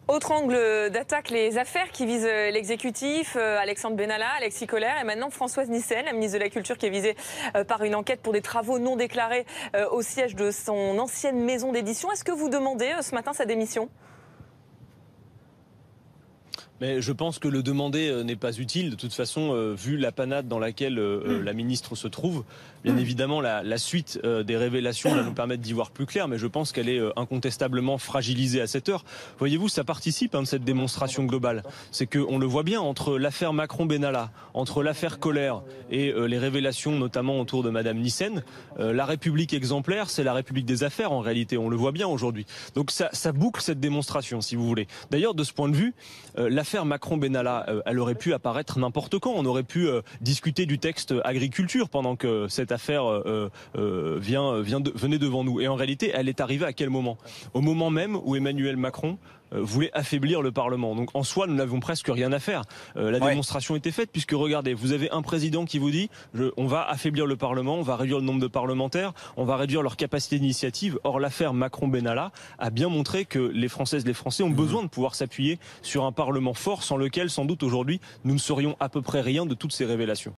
Autre angle d'attaque, les affaires qui visent l'exécutif, Alexandre Benalla, Alexis Kohler et maintenant Françoise Nyssen, la ministre de la Culture qui est visée par une enquête pour des travaux non déclarés au siège de son ancienne maison d'édition. Est-ce que vous demandez ce matin sa démission ? Mais je pense que le demander n'est pas utile. De toute façon, vu la panade dans laquelle la ministre se trouve, bien évidemment, la suite des révélations va nous permettre d'y voir plus clair. Mais je pense qu'elle est incontestablement fragilisée à cette heure. Voyez-vous, ça participe de cette démonstration globale. C'est qu'on le voit bien entre l'affaire Macron-Benalla, entre l'affaire Kohler et les révélations, notamment autour de Madame Nyssen. La République exemplaire, c'est la République des affaires en réalité. On le voit bien aujourd'hui. Donc ça boucle cette démonstration, si vous voulez. D'ailleurs, de ce point de vue, l'affaire Macron-Benalla, elle aurait pu apparaître n'importe quand. On aurait pu discuter du texte agriculture pendant que cette affaire venait devant nous. Et en réalité, elle est arrivée à quel moment ? Au moment même où Emmanuel Macron voulait affaiblir le Parlement. Donc en soi, nous n'avons presque rien à faire. La démonstration était faite puisque regardez, vous avez un président qui vous dit on va affaiblir le Parlement, on va réduire le nombre de parlementaires, on va réduire leur capacité d'initiative. Or l'affaire Macron-Benalla a bien montré que les Françaises et les Français ont besoin de pouvoir s'appuyer sur un Parlement fort sans lequel sans doute aujourd'hui nous ne saurions à peu près rien de toutes ces révélations.